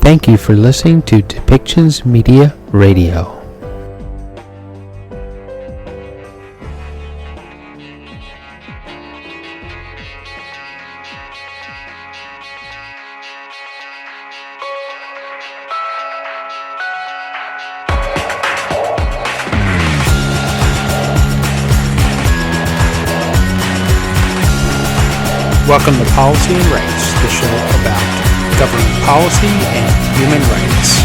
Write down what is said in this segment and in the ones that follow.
Thank you for listening to Depictions Media Radio. Welcome to Policy and Rights, the show about government policy and human rights.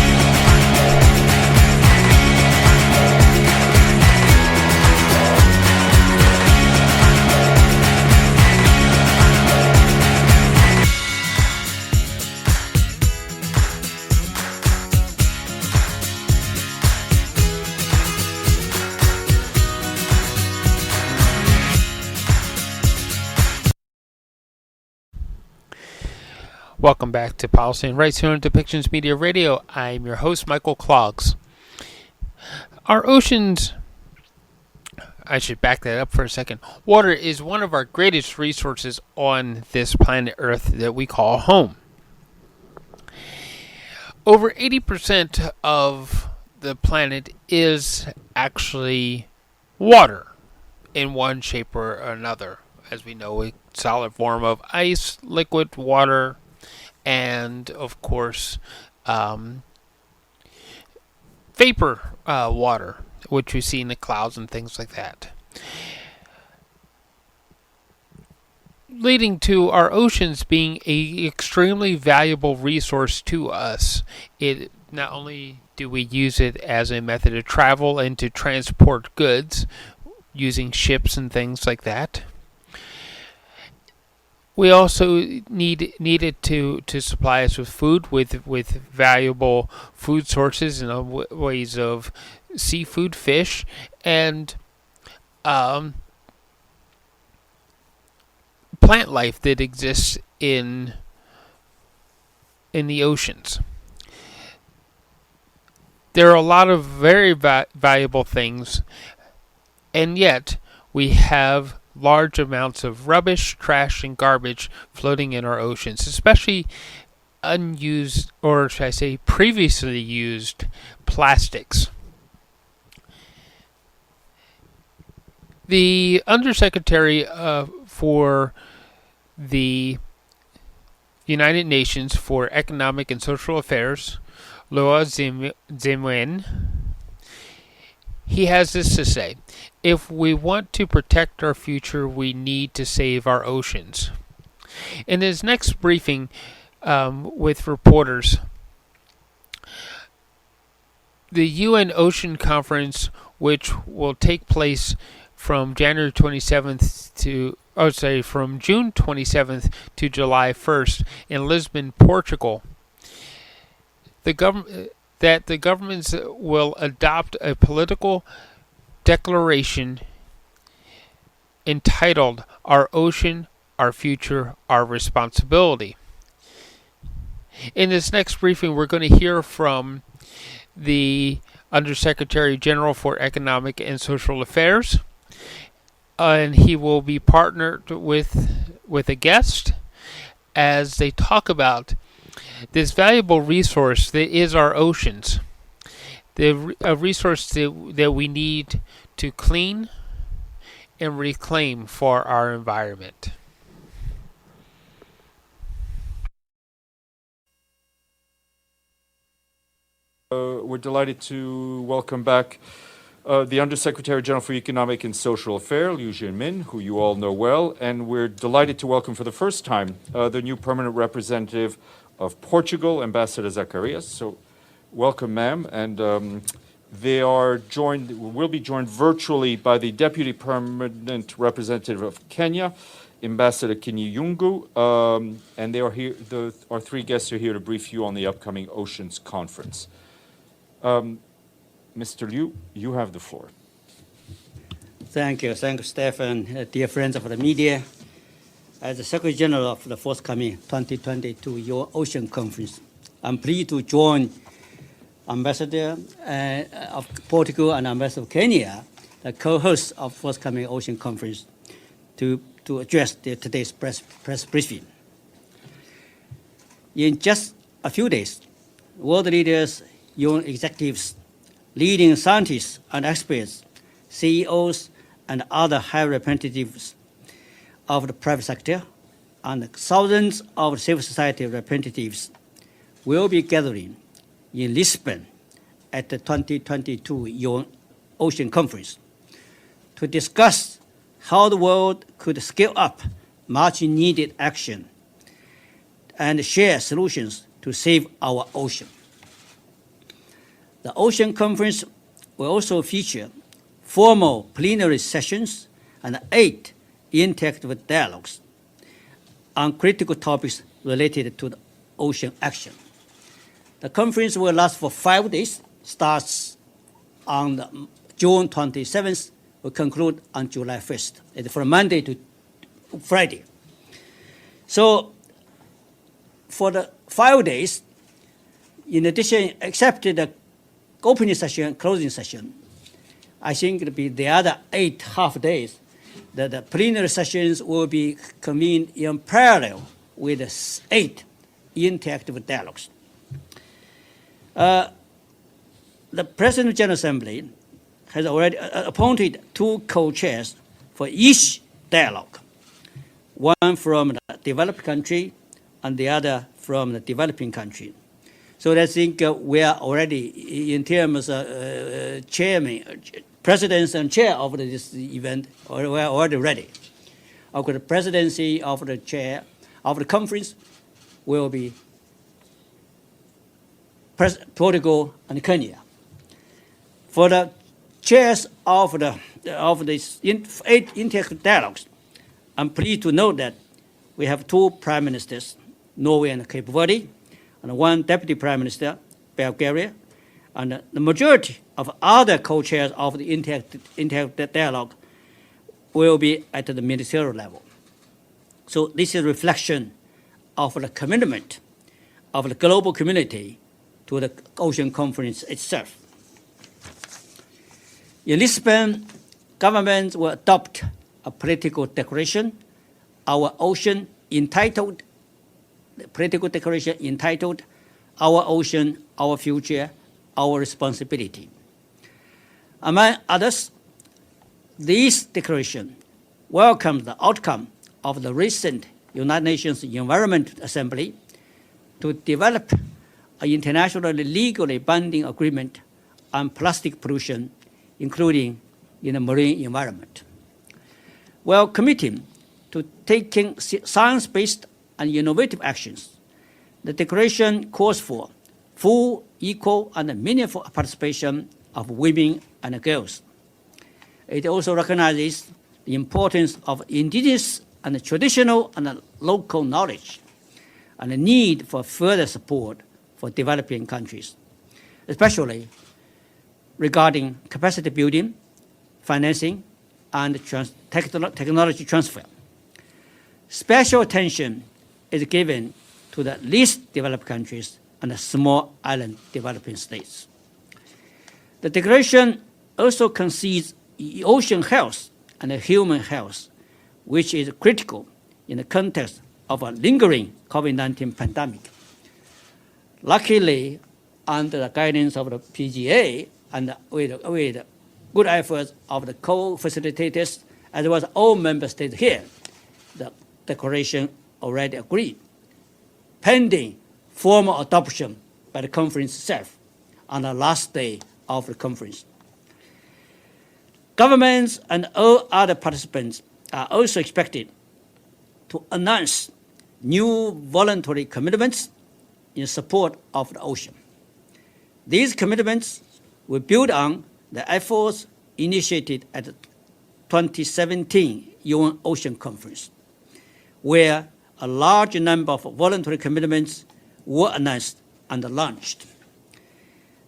Welcome back to Policy and Rights here on Depictions Media Radio. I'm your host, Michael Clogs. Our oceans, I should back that up for a second. Water is one of our greatest resources on this planet Earth that we call home. Over 80% of the planet is actually water in one shape or another. As we know, a solid form of ice, liquid water, and of course vapor water, which we see in the clouds and things like that, leading to our oceans being an extremely valuable resource to us. It not only do we use it as a method of travel and to transport goods using ships and things like that, we also need it to supply us with food, with valuable food sources in ways of seafood, fish, and plant life that exists in the oceans. There are a lot of very valuable things, and yet we have large amounts of rubbish, trash, and garbage floating in our oceans, especially unused, or should I say previously used, plastics. The Undersecretary for the United Nations for Economic and Social Affairs, Liu Zhenmin, he has this to say: if we want to protect our future, we need to save our oceans. In his next briefing with reporters, the UN Ocean Conference, which will take place from January 27th from June 27th to July 1st in Lisbon, Portugal, the governments will adopt a political declaration entitled "Our Ocean, Our Future, Our Responsibility." In this next briefing, we're going to hear from the Undersecretary General for Economic and Social Affairs, and he will be partnered with a guest as they talk about this valuable resource that is our oceans, a resource that we need to clean and reclaim for our environment. We're delighted to welcome back the Undersecretary General for Economic and Social Affairs, Liu Zhenmin, who you all know well, and we're delighted to welcome for the first time the new permanent representative of Portugal, Ambassador Zacarias. So welcome, ma'am. And will be joined virtually by the Deputy Permanent Representative of Kenya, Ambassador Kinyungu, and they are here. Our three guests are here to brief you on the upcoming Oceans Conference. Mr. Liu, you have the floor. Thank you, Stephen. Dear friends of the media, as the Secretary General of the forthcoming 2022 UN Ocean Conference, I'm pleased to join Ambassador of Portugal and Ambassador of Kenya, the co-hosts of forthcoming Ocean Conference, to address today's press briefing. In just a few days, world leaders, UN executives, leading scientists and experts, CEOs, and other high representatives of the private sector, and thousands of civil society representatives will be gathering in Lisbon at the 2022 UN Ocean Conference to discuss how the world could scale up much needed action and share solutions to save our ocean. The Ocean Conference will also feature formal plenary sessions and 8 interactive dialogues on critical topics related to the ocean action. The conference will last for 5 days, starts on June 27th, will conclude on July 1st. It's from Monday to Friday. So for the 5 days, in addition, except the opening session and closing session, I think it'll be the other 8 half days that the plenary sessions will be convened in parallel with the 8 interactive dialogues. The President of the General Assembly has already appointed 2 co-chairs for each dialogue, one from the developed country and the other from the developing country. So I think we are already, in terms of chairman, presidents and chair of this event, we are already ready. Of course, the presidency of the chair of the conference will be Portugal and Kenya. For the chairs of these 8 interactive dialogues, I'm pleased to note that we have 2 prime ministers, Norway and Cape Verde, and 1 deputy prime minister, Bulgaria, and the majority of other co-chairs of the interactive dialogue will be at the ministerial level. So this is a reflection of the commitment of the global community to the Ocean Conference itself. In Lisbon, governments will adopt a political declaration, Our Ocean, entitled Our Ocean, Our Future, Our Responsibility. Among others, this declaration welcomes the outcome of the recent United Nations Environment Assembly to develop an internationally legally binding agreement on plastic pollution, including in the marine environment. While committing to taking science-based and innovative actions, the declaration calls for full, equal, and meaningful participation of women and girls. It also recognizes the importance of indigenous and traditional and local knowledge and the need for further support for developing countries, especially regarding capacity building, financing, and technology transfer. Special attention is given to the least developed countries and the small island developing states. The declaration also concedes ocean health and human health, which is critical in the context of a lingering COVID-19 pandemic. Luckily, under the guidance of the PGA and with good efforts of the co-facilitators, as well as all member states here, the declaration already agreed, pending formal adoption by the conference itself on the last day of the conference. Governments and all other participants are also expected to announce new voluntary commitments in support of the ocean. These commitments will build on the efforts initiated at the 2017 UN Ocean Conference, where a large number of voluntary commitments were announced and launched.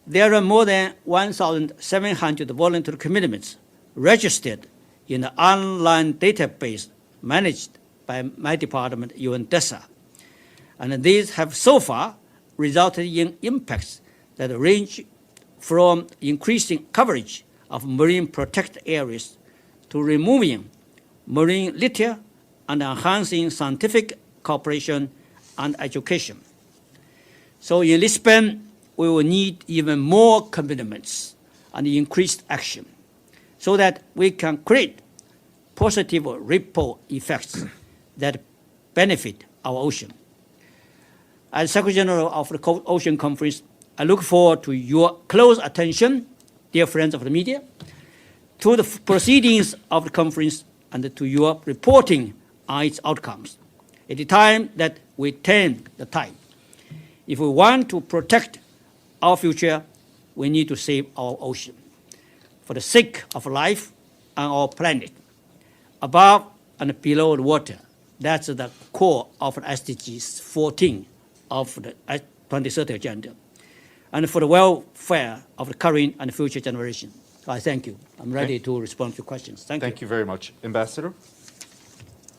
There are more than 1,700 voluntary commitments registered in the online database managed by my department, UNDESA. And these have so far resulted in impacts that range from increasing coverage of marine protected areas to removing marine litter and enhancing scientific cooperation and education. So in Lisbon, we will need even more commitments and increased action so that we can create positive ripple effects that benefit our ocean. As Secretary General of the Ocean Conference, I look forward to your close attention, dear friends of the media, to the proceedings of the conference and to your reporting on its outcomes. It is time that we turn the tide. If we want to protect our future, we need to save our ocean for the sake of life on our planet, above and below the water. That's the core of SDGs 14 of the 2030 Agenda, and for the welfare of the current and future generation. I thank you. I'm ready to respond to questions. Thank you. Thank you very much. Ambassador?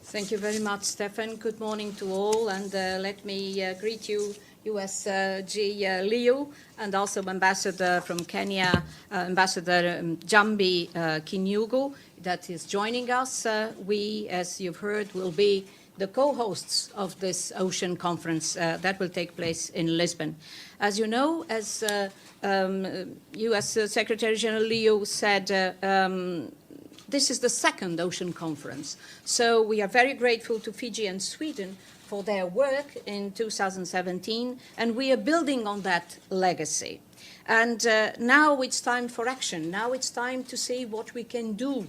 Thank you very much, Stefan. Good morning to all, and let me greet you, USG Liu, and also Ambassador from Kenya, Ambassador Jambi Kinyugu, that is joining us. We, as you've heard, will be the co-hosts of this ocean conference that will take place in Lisbon. As you know, as U.S. Secretary General Liu said, this is the second ocean conference. So we are very grateful to Fiji and Sweden for their work in 2017, and we are building on that legacy. And now it's time for action. Now it's time to see what we can do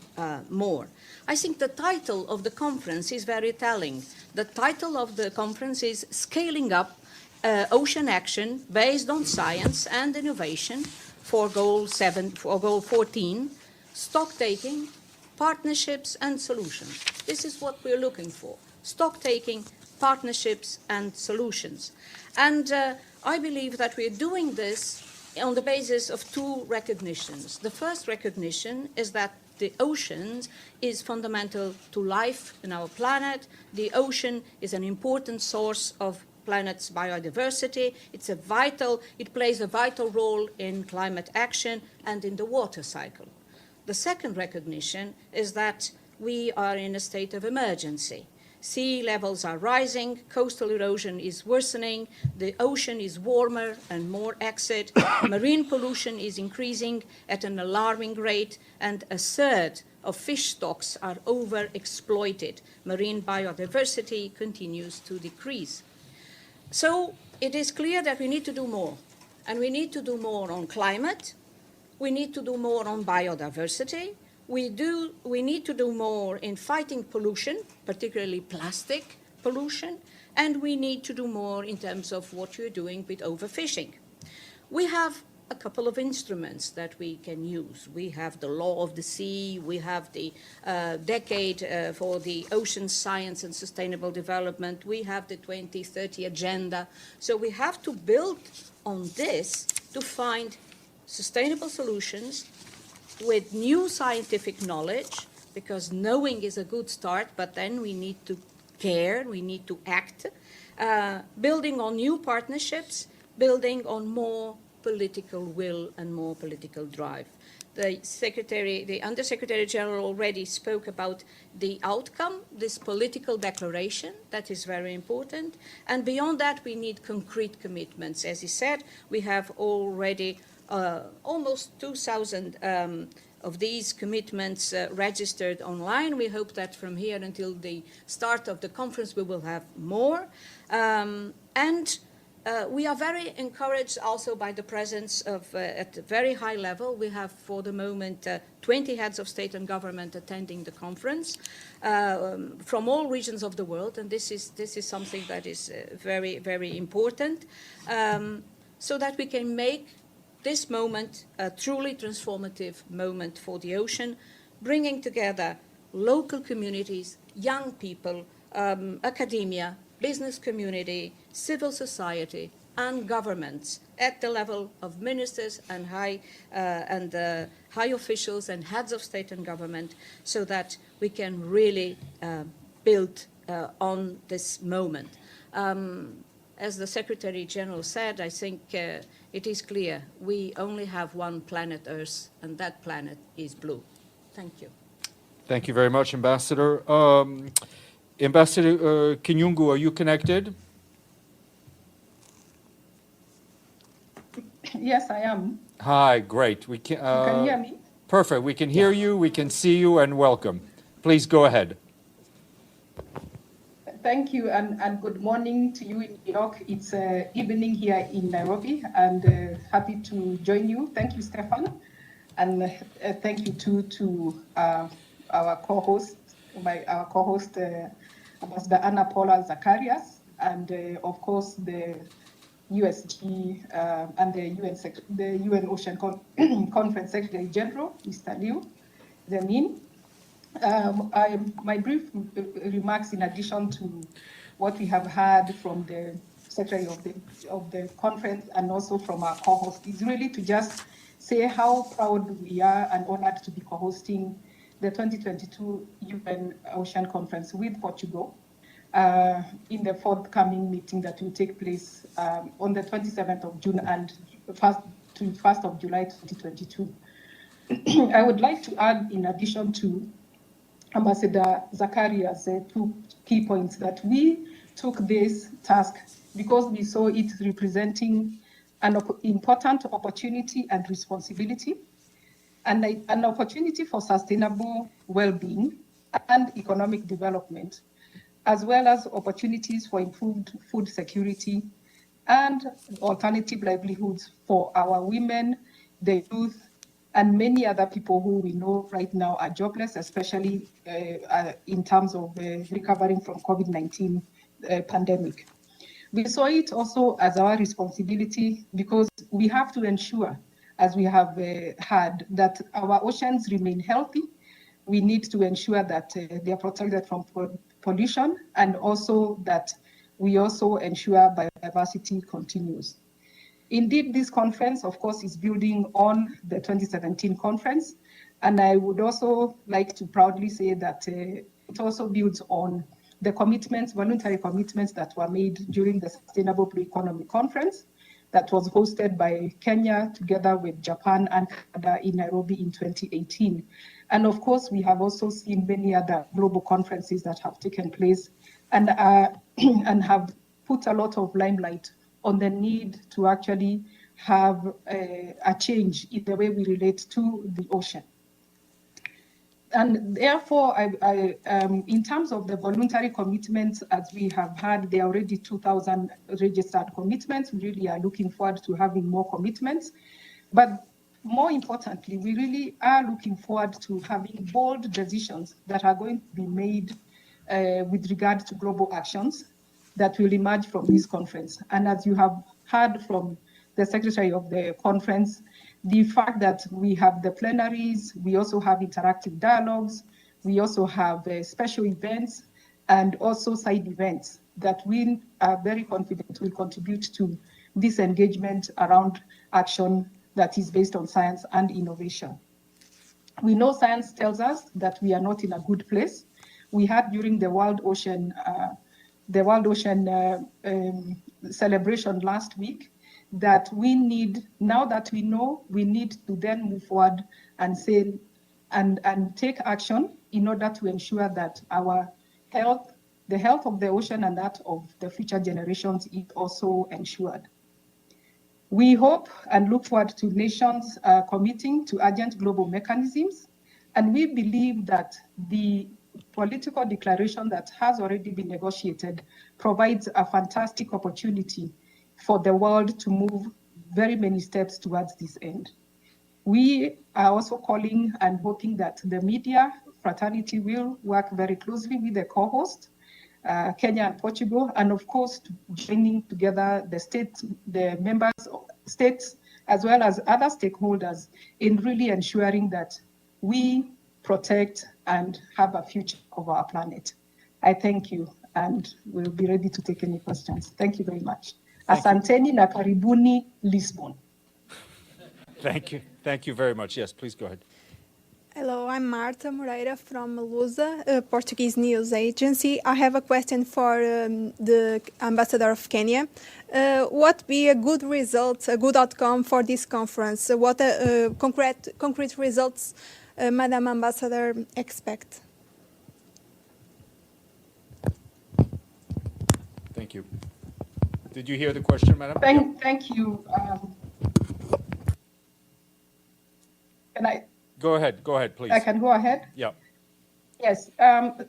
more. I think the title of the conference is very telling. The title of the conference is Scaling Up Ocean Action Based on Science and Innovation for Goal 14, Stock-Taking, Partnerships and Solutions. This is what we're looking for, stock-taking, partnerships and solutions. And I believe that we're doing this on the basis of two recognitions. The first recognition is that the ocean is fundamental to life in our planet. The ocean is an important source of planet's biodiversity. It plays a vital role in climate action and in the water cycle. The second recognition is that we are in a state of emergency. Sea levels are rising, coastal erosion is worsening, the ocean is warmer and more acid, marine pollution is increasing at an alarming rate, and a third of fish stocks are overexploited. Marine biodiversity continues to decrease. So it is clear that we need to do more, and we need to do more on climate, we need to do more on biodiversity, we need to do more in fighting pollution, particularly plastic pollution, and we need to do more in terms of what you're doing with overfishing. We have a couple of instruments that we can use. We have the Law of the Sea, we have the Decade for the Ocean Science and Sustainable Development, we have the 2030 Agenda. So we have to build on this to find sustainable solutions with new scientific knowledge, because knowing is a good start, but then we need to care, we need to act, building on new partnerships, building on more political will and more political drive. The Undersecretary General already spoke about the outcome, this political declaration, that is very important. And beyond that, we need concrete commitments. As he said, we have already almost 2,000 of these commitments registered online. We hope that from here until the start of the conference we will have more. We are very encouraged also by the presence of, at a very high level, we have for the moment 20 heads of state and government attending the conference from all regions of the world, and this is something that is very, very important, so that we can make this moment a truly transformative moment for the ocean, bringing together local communities, young people, academia, business community, civil society, and governments at the level of ministers and high officials and heads of state and government, so that we can really build on this moment. As the Secretary General said, I think it is clear we only have one planet Earth, and that planet is blue. Thank you. Thank you very much, Ambassador. Ambassador Kinyungu, are you connected? Yes, I am. Hi, great. We can, You can hear me? perfect. We can hear you, we can see you, and welcome. Please go ahead. Thank you, and good morning to you in New York. It's evening here in Nairobi, and happy to join you. Thank you, Stefan, and thank you too to our co-host, our co-host, Ambassador Anna Paula Zacharias, and of course the USG and the UN Ocean Conference Secretary General, Mr. Liu Zhenmin. My brief remarks, in addition to what we have heard from the secretary of the conference and also from our co-host, is really to just say how proud we are and honored to be co-hosting the 2022 UN Ocean Conference with Portugal in the forthcoming meeting that will take place on the 27th of June and 1st of July 2022. I would like to add, in addition to Ambassador Zacharias said two key points, that we took this task because we saw it representing an important opportunity and responsibility, and an opportunity for sustainable well-being and economic development, as well as opportunities for improved food security and alternative livelihoods for our women, the youth, and many other people who we know right now are jobless, especially in terms of recovering from COVID-19 pandemic. We saw it also as our responsibility because we have to ensure, as we have heard, that our oceans remain healthy. We need to ensure that they are protected from pollution, and also that we also ensure biodiversity continues. Indeed, this conference, of course, is building on the 2017 conference. And I would also like to proudly say that it also builds on the commitments, voluntary commitments that were made during the Sustainable Blue Economy Conference that was hosted by Kenya together with Japan and Canada in Nairobi in 2018. And of course, we have also seen many other global conferences that have taken place and, and have put a lot of limelight on the need to actually have a change in the way we relate to the ocean. And therefore, in terms of the voluntary commitments, as we have had, there are already 2,000 registered commitments. We really are looking forward to having more commitments. But more importantly, we really are looking forward to having bold decisions that are going to be made with regard to global actions that will emerge from this conference. And as you have heard from the secretary of the conference, the fact that we have the plenaries, we also have interactive dialogues, we also have special events, and also side events that we are very confident will contribute to this engagement around action that is based on science and innovation. We know science tells us that we are not in a good place. We had during the World Ocean celebration last week that we need, now that we know, we need to then move forward and say and take action in order to ensure that our health, the health of the ocean and that of the future generations is also ensured. We hope and look forward to nations committing to urgent global mechanisms, and we believe that the political declaration that has already been negotiated provides a fantastic opportunity for the world to move very many steps towards this end. We are also calling and hoping that the media fraternity will work very closely with the co-host, Kenya and Portugal, and of course, joining together the states, the members of states, as well as other stakeholders in really ensuring that we protect and have a future of our planet. I thank you, and we'll be ready to take any questions. Thank you very much. Asanteni na karibuni Lisbon. Thank you. Thank you very much. Yes, please go ahead. Hello, I'm Marta Moreira from Lusa, a Portuguese news agency. I have a question for the ambassador of Kenya. What be a good result, a good outcome for this conference? What concrete results, Madam Ambassador, expect? Thank you. Did you hear the question, Madam? Thank you. Go ahead, please. I can go ahead? Yeah. Yes,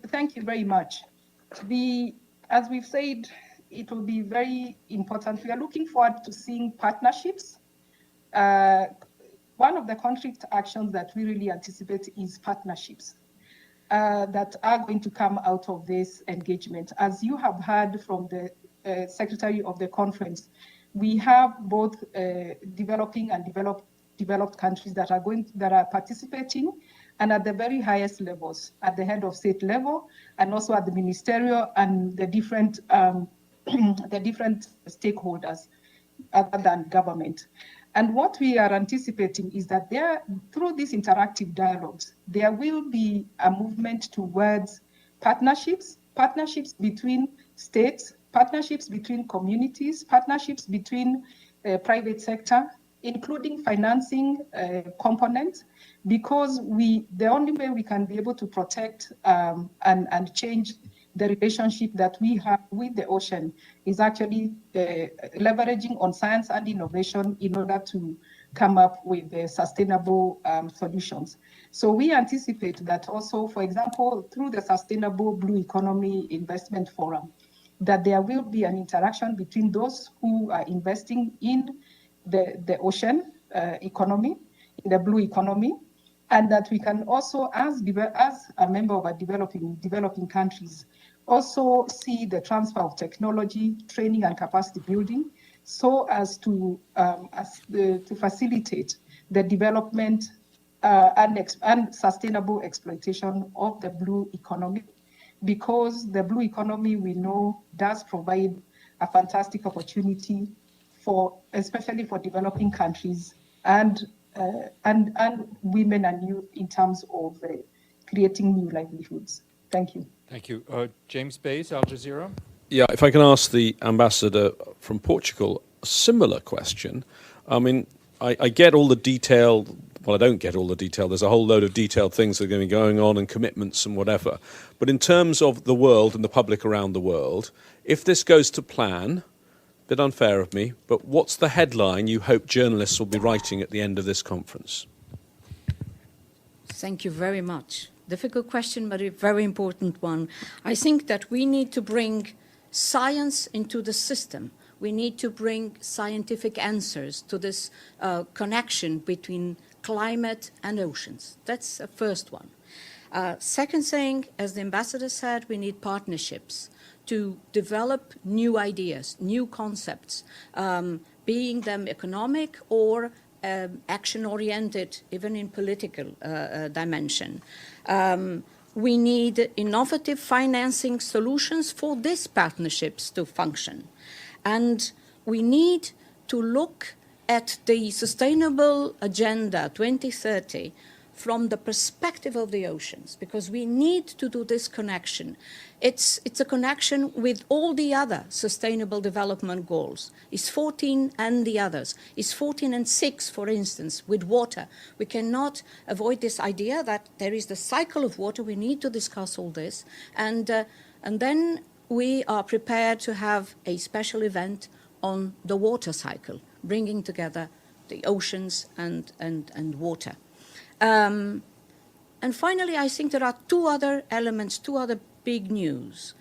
thank you very much. As we've said, it will be very important. We are looking forward to seeing partnerships. One of the concrete actions that we really anticipate is partnerships that are going to come out of this engagement. As you have heard from the Secretary of the conference, we have both developing and developed countries that are participating, and at the very highest levels, at the head of state level, and also at the ministerial and the different the different stakeholders other than government. And what we are anticipating is that through these interactive dialogues, there will be a movement towards partnerships between states, partnerships between communities, partnerships between private sector, including financing components, because the only way we can be able to protect and change the relationship that we have with the ocean is actually leveraging on science and innovation in order to come up with sustainable solutions. So we anticipate that also, for example, through the Sustainable Blue Economy Investment Forum, that there will be an interaction between those who are investing in the ocean economy, in the blue economy, and that we can also, as a member of a developing countries, also see the transfer of technology, training, and capacity building, so as to facilitate the development and sustainable exploitation of the blue economy, because the blue economy, we know, does provide a fantastic opportunity especially for developing countries and women and youth in terms of creating new livelihoods. Thank you. Thank you. James Bays, Al Jazeera. Yeah, if I can ask the ambassador from Portugal a similar question. I mean, I get all the detail. Well, I don't get all the detail. There's a whole load of detailed things that are going to be going on and commitments and whatever. But in terms of the world and the public around the world, if this goes to plan, a bit unfair of me, but what's the headline you hope journalists will be writing at the end of this conference? Thank you very much. Difficult question, but a very important one. I think that we need to bring science into the system. We need to bring scientific answers to this connection between climate and oceans. That's the first one. Second thing, as the ambassador said, we need partnerships to develop new ideas, new concepts, being them economic or action-oriented, even in political dimension. We need innovative financing solutions for these partnerships to function. And we need to look at the Sustainable Agenda 2030 from the perspective of the oceans, because we need to do this connection. It's a connection with all the other sustainable development goals. It's 14 and the others. It's 14 and 6, for instance, with water. We cannot avoid this idea that there is the cycle of water. We need to discuss all this. And then we are prepared to have a special event on the water cycle, bringing together the oceans and water. And finally, I think there are two other elements, two other big news.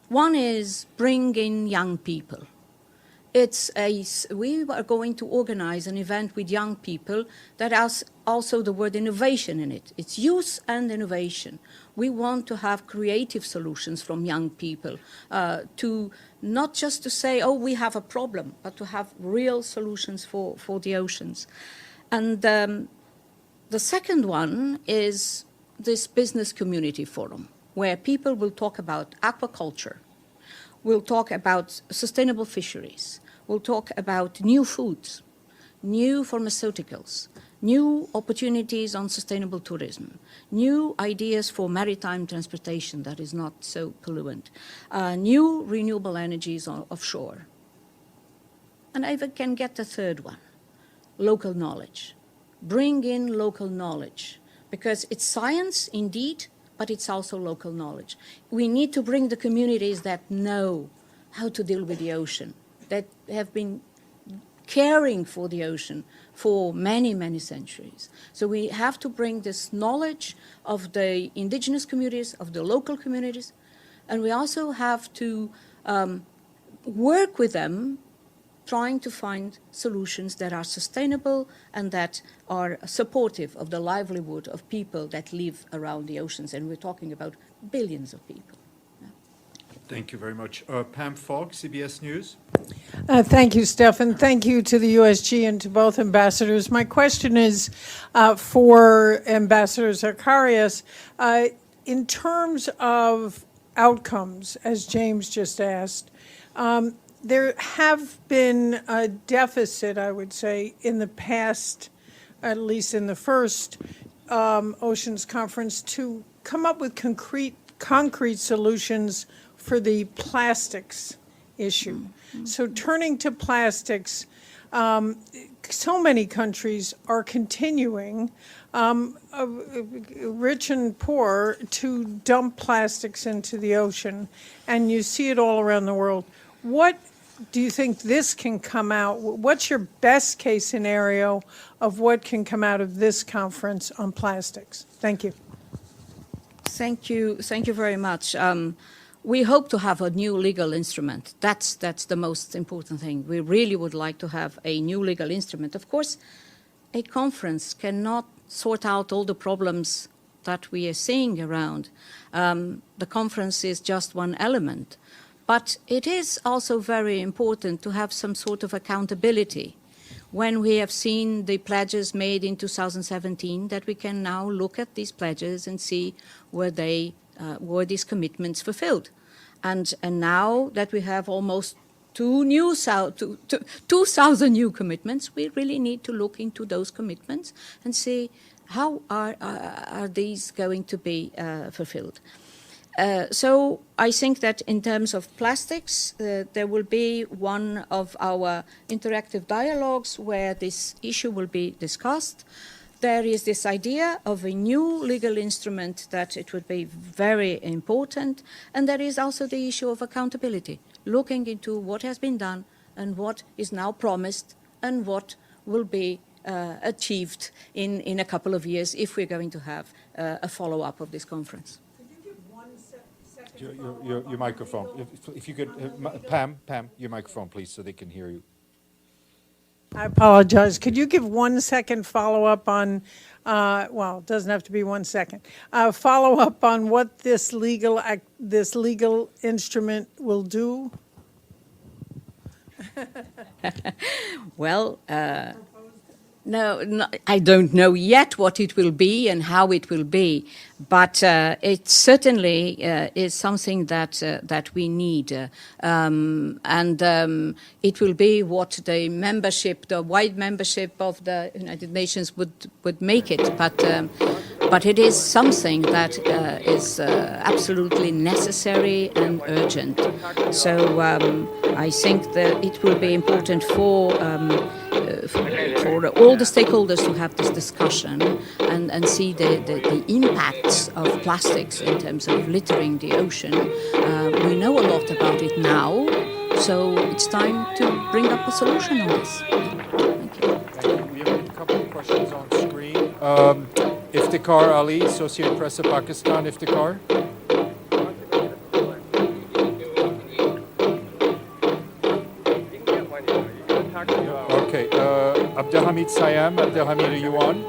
One is bring in young people. We are going to organize an event with young people that has also the word innovation in it. It's youth and innovation. We want to have creative solutions from young people, to not just to say, oh, we have a problem, but to have real solutions for the oceans. And the second one is this business community forum, where people will talk about aquaculture, we'll talk about sustainable fisheries, we'll talk about new foods, new pharmaceuticals, new opportunities on sustainable tourism, new ideas for maritime transportation that is not so pollutant, new renewable energies offshore. And I even can get the third one, local knowledge. Bring in local knowledge, because it's science indeed, but it's also local knowledge. We need to bring the communities that know how to deal with the ocean, that have been caring for the ocean for many, many centuries. So we have to bring this knowledge of the indigenous communities, of the local communities, and we also have to work with them, trying to find solutions that are sustainable and that are supportive of the livelihood of people that live around the oceans. And we're talking about billions of people. Thank you very much. Pam Fogg, CBS News. Thank you, Stefan. Thank you to the USG and to both ambassadors. My question is for Ambassador Zacharias. In terms of outcomes, as James just asked, there have been a deficit, I would say, in the past, at least in the first Oceans Conference, to come up with concrete solutions for the plastics issue. So turning to plastics, so many countries are continuing, rich and poor, to dump plastics into the ocean, and you see it all around the world. What do you think this can come out? What's your best case scenario of what can come out of this conference on plastics? Thank you. Thank you very much. We hope to have a new legal instrument. That's the most important thing. We really would like to have a new legal instrument. Of course, a conference cannot sort out all the problems that we are seeing around. The conference is just one element. But it is also very important to have some sort of accountability. When we have seen the pledges made in 2017, that we can now look at these pledges and see were these commitments fulfilled. And now that we have almost 2,000 new commitments, we really need to look into those commitments and see how are these going to be fulfilled. So I think that in terms of plastics, there will be one of our interactive dialogues where this issue will be discussed. There is this idea of a new legal instrument that it would be very important. And there is also the issue of accountability, looking into what has been done and what is now promised and what will be achieved in a couple of years if we're going to have a follow-up of this conference. Your microphone. If you could, Pam, your microphone, please, so they can hear you. I apologize. Could you give 1 second follow-up on, well, it doesn't have to be 1 second, follow-up on what this legal instrument will do? Well, no, I don't know yet what it will be and how it will be, but it certainly is something that we need, and it will be what the wide membership of the United Nations would make it. But it is something that is absolutely necessary and urgent. So I think that it will be important for all the stakeholders to have this discussion and see the impacts of plastics in terms of littering the ocean. We know a lot about it now, so it's time to bring up a solution on this. Thank you. We have a couple of questions on screen. Iftikhar Ali, Associated Press of Pakistan. Iftikhar. Okay. Abdelhamid Sayam. Abdelhamid, are you on?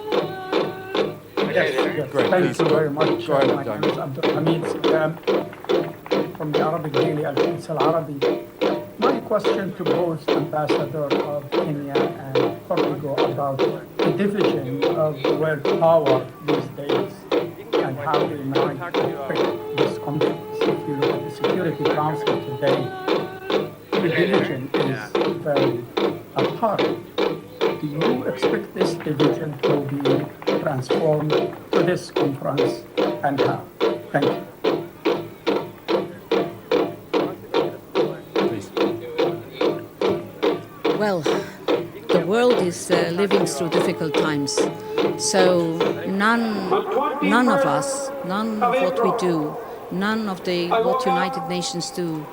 Yes. Great. Thank Please you very much. Go ahead, My name is Abdelhamid Sayam from the Arabic daily Al-Quds Al-Arabi. My question to both Ambassador of Kenya and Portugal about the division of world power these days and how they might affect this conference. If you look at the Security Council today, the division is very apparent. Do you expect this division to be transformed to this conference, and how? Thank you. Please. Well, the world is living through difficult times. So none of us, none of what we do, none of what United Nations do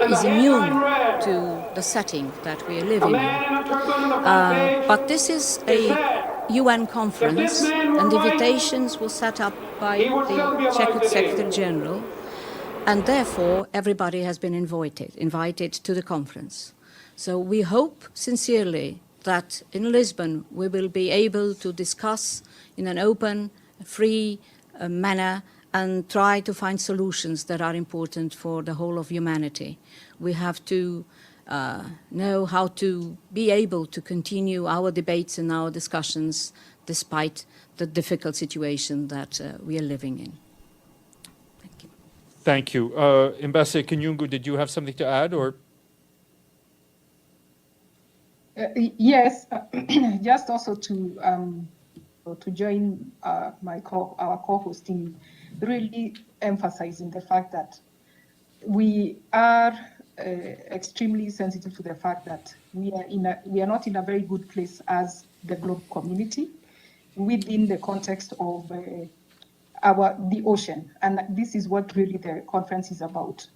is immune to the setting that we are living in. But this is a UN conference, and invitations were set up by the Czech Secretary General, and therefore everybody has been invited to the conference. So we hope sincerely that in Lisbon we will be able to discuss in an open, free manner and try to find solutions that are important for the whole of humanity. We have to know how to be able to continue our debates and our discussions despite the difficult situation that we are living in. Thank you. Thank you. Ambassador Kinyungu, did you have something to add, or? Yes, just also to join our co-host in really emphasizing the fact that we are extremely sensitive to the fact that we are not in a very good place as the global community within the context of the ocean, and this is what really the conference is about.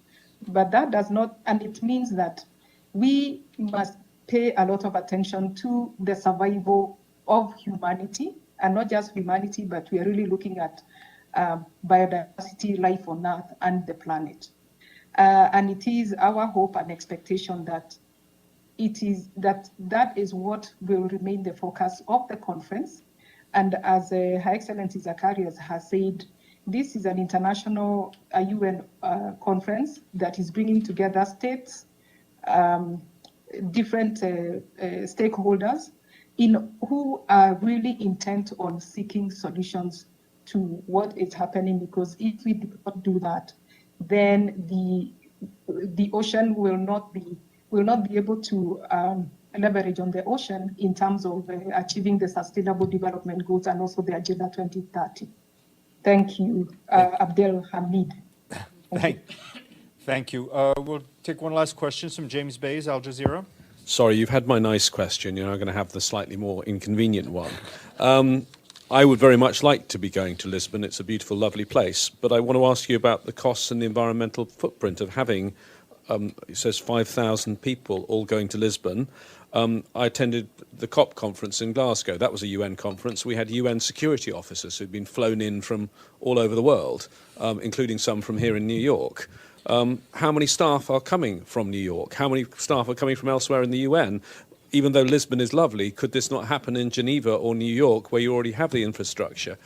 But that does not, and it means that we must pay a lot of attention to the survival of humanity, and not just humanity, but we are really looking at biodiversity, life on Earth, and the planet. And it is our hope and expectation that that is what will remain the focus of the conference. And as Her Excellency Zacharias has said, this is an international UN conference that is bringing together states, different stakeholders who are really intent on seeking solutions to what is happening, because if we do not do that, then the ocean will not be able to leverage on the ocean in terms of achieving the Sustainable Development Goals and also the Agenda 2030. Thank you, Abdel Hamid. Thank you. We'll take one last question from James Bays, Al Jazeera. Sorry, you've had my nice question. You're now going to have the slightly more inconvenient one. I would very much like to be going to Lisbon. It's a beautiful, lovely place. But I want to ask you about the costs and the environmental footprint of having, it says 5,000 people all going to Lisbon. I attended the COP conference in Glasgow. That was a UN conference. We had UN security officers who'd been flown in from all over the world, including some from here in New York. How many staff are coming from New York? How many staff are coming from elsewhere in the UN? Even though Lisbon is lovely, could this not happen in Geneva or New York, where you already have the infrastructure?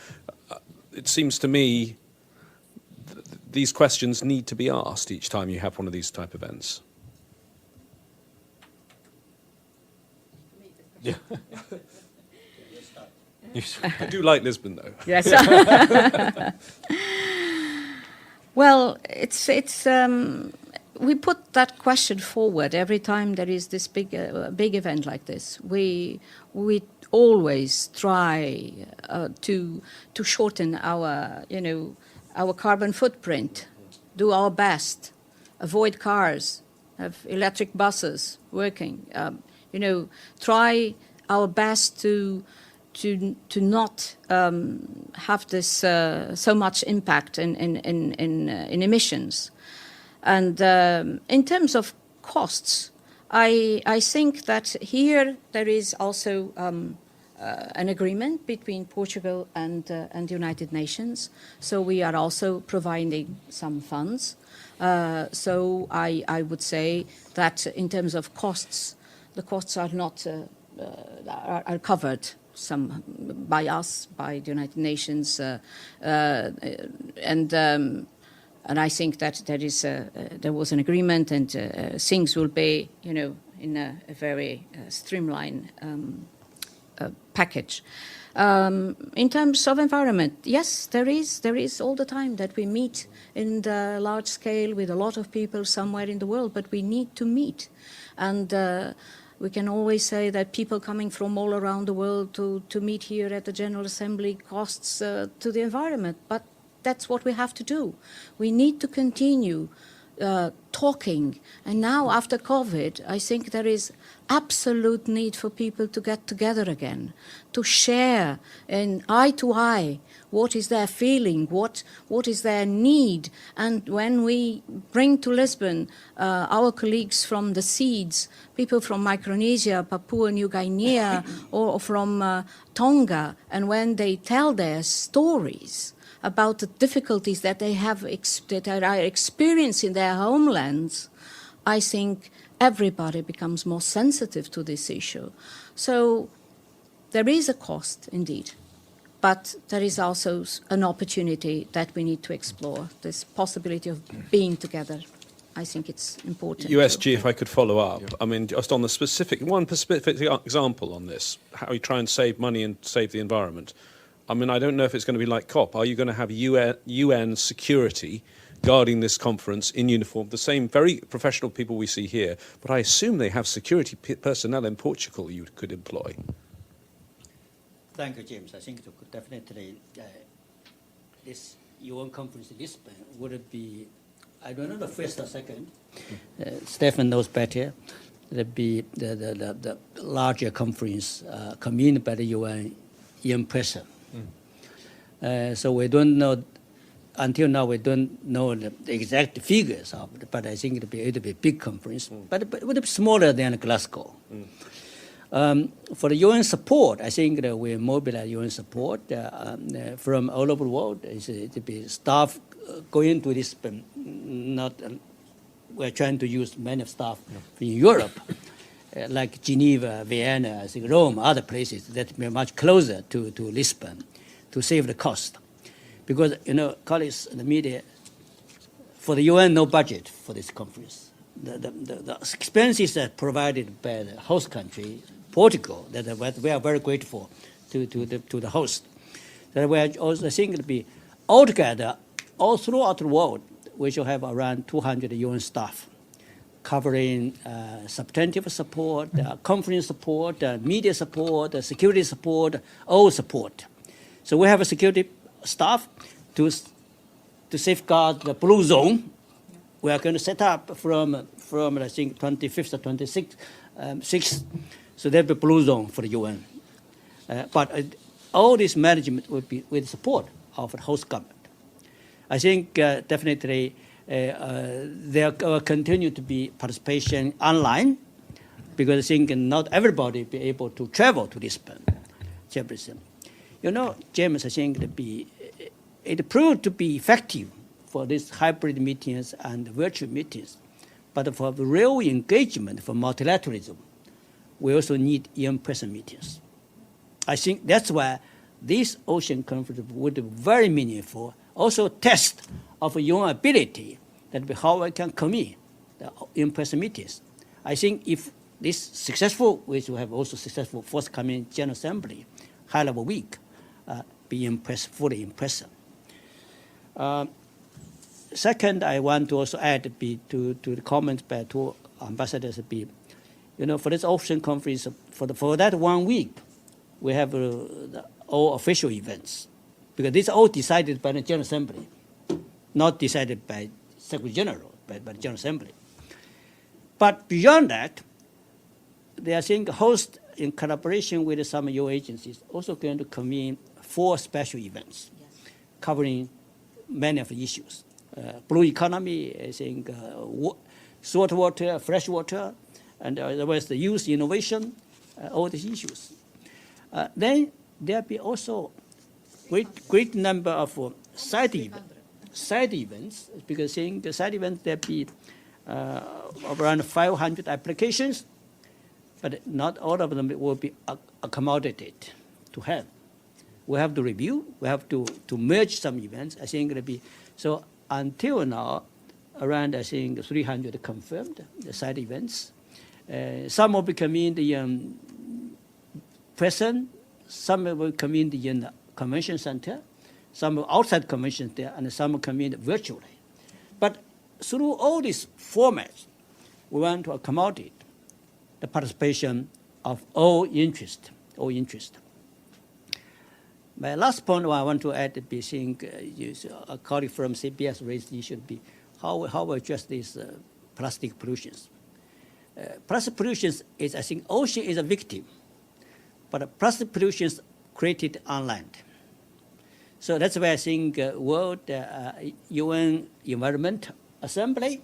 It seems to me these questions need to be asked each time you have one of these type of events. Yeah. I do like Lisbon, though. Yes. Well, we put that question forward every time there is this big event like this. We always try to shorten our carbon footprint, do our best, avoid cars, have electric buses working. Try our best to not have this so much impact in emissions. And in terms of costs, I think that here there is also an agreement between Portugal and the United Nations. So we are also providing some funds. So I would say that in terms of costs, the costs are not are covered some by us, by the United Nations, and I think that there was an agreement, and things will be, in a very streamlined package. In terms of environment, yes, there is all the time that we meet in the large scale with a lot of people somewhere in the world, but we need to meet, and we can always say that people coming from all around the world to meet here at the General Assembly costs to the environment, but that's what we have to do. We need to continue talking. And now, after COVID, I think there is absolute need for people to get together again, to share in eye to eye what is their feeling, what is their need. And when we bring to Lisbon our colleagues from the Seeds, people from Micronesia, Papua New Guinea, or from Tonga, and when they tell their stories about the difficulties that they have that are experienced in their homelands, I think everybody becomes more sensitive to this issue. So there is a cost, indeed, but there is also an opportunity that we need to explore, this possibility of being together. I think it's important. USG, if I could follow up, I mean, just on the specific example on this, how you try and save money and save the environment. I mean, I don't know if it's going to be like COP. Are you going to have UN security guarding this conference in uniform, the same very professional people we see here, but I assume they have security personnel in Portugal you could employ? Thank you, James. I think definitely this UN conference in Lisbon would be, I don't know the first or second, Stefan knows better, it would be the larger conference convened by the UN in person. So we don't know, until now we don't know the exact figures of it, but I think it would be a big conference, but it would be smaller than Glasgow. For the UN support, I think that we mobilize UN support from all over the world. It would be staff going to Lisbon, we're trying to use many staff in Europe, like Geneva, Vienna, I think Rome, other places that are much closer to Lisbon, to save the cost. Because, colleagues in the media, for the UN, no budget for this conference. The expenses are provided by the host country, Portugal, that we are very grateful to the host. That we are also think it will be altogether, all throughout the world, we should have around 200 UN staff covering substantive support, conference support, media support, security support, all support. So we have a security staff to safeguard the blue zone. We are going to set up from I think 25th or 26th, 6th, so there'll be blue zone for the UN. But all this management will be with support of the host government. I think definitely there will continue to be participation online, because I think not everybody will be able to travel to Lisbon, Jefferson. James, I think it proved to be effective for these hybrid meetings and virtual meetings. But for the real engagement, for multilateralism, we also need in-person meetings. I think that's why this ocean conference would be very meaningful, also test of your ability, that how we can commit the in-person meetings. I think if this successful, we will have also successful forthcoming General Assembly, high-level week, be fully in person. Second, I want to also add to the comments by two ambassadors. For this ocean conference, for that 1 week, we have all official events, because these are all decided by the General Assembly, not decided by Secretary General, but by the General Assembly. But beyond that, they are saying host in collaboration with some UN agencies, also going to convene 4 special events covering many of the issues. Blue economy, I think, salt water, fresh water, and otherwise the youth innovation, all these issues. Then there'll be also great number of side events, because saying the side events there'll be around 500 applications, but not all of them will be accommodated to have. We have to review, we have to merge some events. I think it'll be, so until now, around I think 300 confirmed, the side events. Some will be coming in person, some will come in the convention center, some outside convention there, and some will come in virtually. But through all these formats, we want to accommodate the participation of all interest. My last point I want to add, a colleague from CBS raised the issue, how we address these plastic pollutions. Plastic pollution is, I think, ocean is a victim, but plastic pollution is created on land. So that's why I think World UN Environment Assembly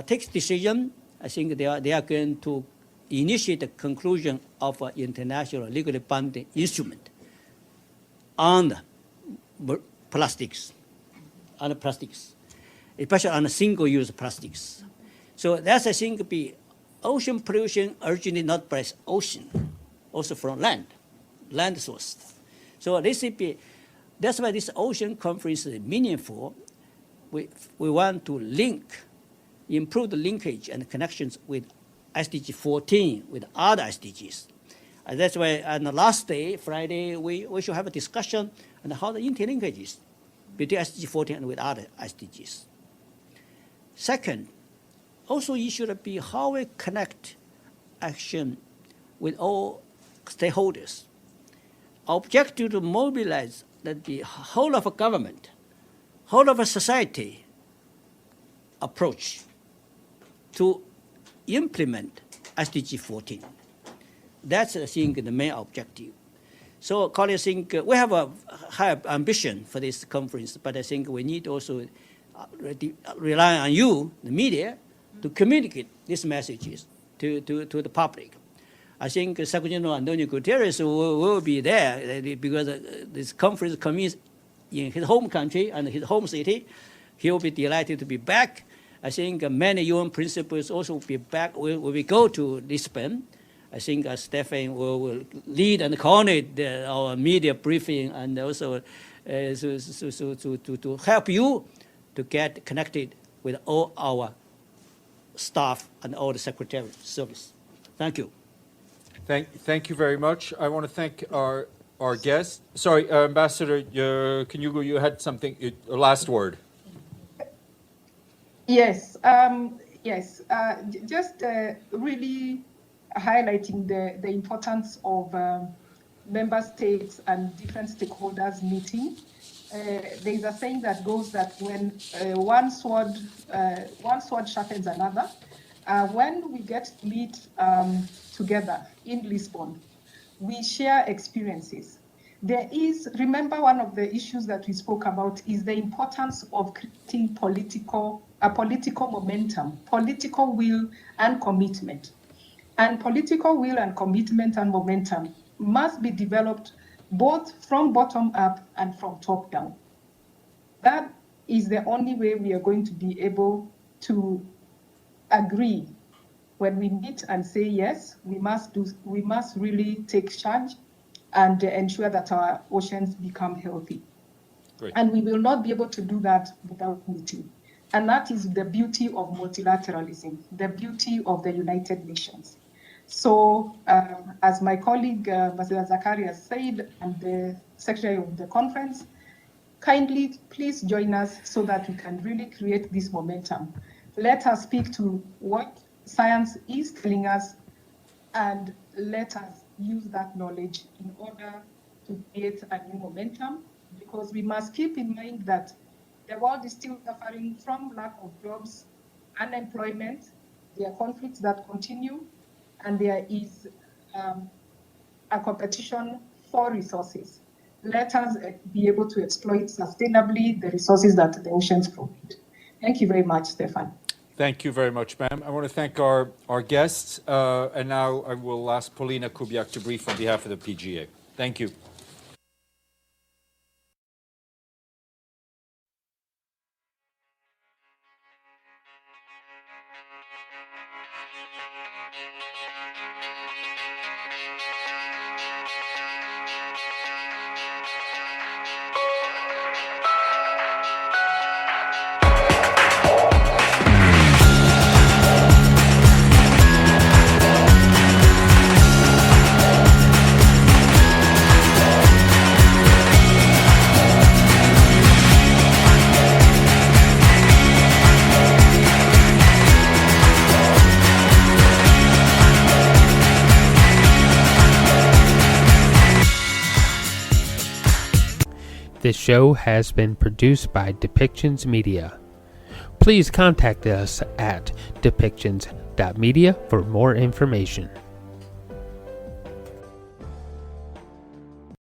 takes decision. I think they are going to initiate the conclusion of an international legally binding instrument on plastics, especially on single-use plastics. So that's, I think, be ocean pollution originally not by ocean, also from land source. So this would be, that's why this ocean conference is meaningful. We want to improve the linkage and connections with SDG 14, with other SDGs. And that's why on the last day, Friday, we should have a discussion on how the interlinkages between SDG 14 and with other SDGs. Second, also it should be how we connect action with all stakeholders. Our objective to mobilize that the whole of a government, whole of a society approach to implement SDG 14. That's, I think, the main objective. So, colleagues, I think we have a high ambition for this conference, but I think we need also rely on you, the media, to communicate these messages to the public. I think Secretary General Antonio Guterres will be there because this conference comes in his home country and his home city. He will be delighted to be back. I think many UN principals also will be back when we go to Lisbon. I think Stefan will lead and coordinate our media briefing and also to help you to get connected with all our staff and all the secretariat service. Thank you. Thank you very much. I want to thank our guests. Sorry, Ambassador, you had something, a last word. Yes, just really highlighting the importance of member states and different stakeholders meeting. There's a saying that goes that when one sword sharpens another, when we get to meet together in Lisbon, we share experiences. Remember, one of the issues that we spoke about is the importance of creating political momentum, political will and commitment. And political will and commitment and momentum must be developed both from bottom up and from top down. That is the only way we are going to be able to agree when we meet and say, yes, we must really take charge and ensure that our oceans become healthy. Great. And we will not be able to do that without meeting. And that is the beauty of multilateralism, the beauty of the United Nations. So, as my colleague, Ambassador Zacharias said, and the secretary of the conference, kindly please join us so that we can really create this momentum. Let us speak to what science is telling us, and let us use that knowledge in order to create a new momentum, because we must keep in mind that the world is still suffering from lack of jobs, unemployment, there are conflicts that continue, and there is a competition for resources. Let us be able to exploit sustainably the resources that the oceans provide. Thank you very much, Stefan. Thank you very much, ma'am. I want to thank our guests, and now I will ask Paulina Kubiak to brief on behalf of the PGA. Thank you. This show has been produced by Depictions Media. please contact us at depictions.media for more information.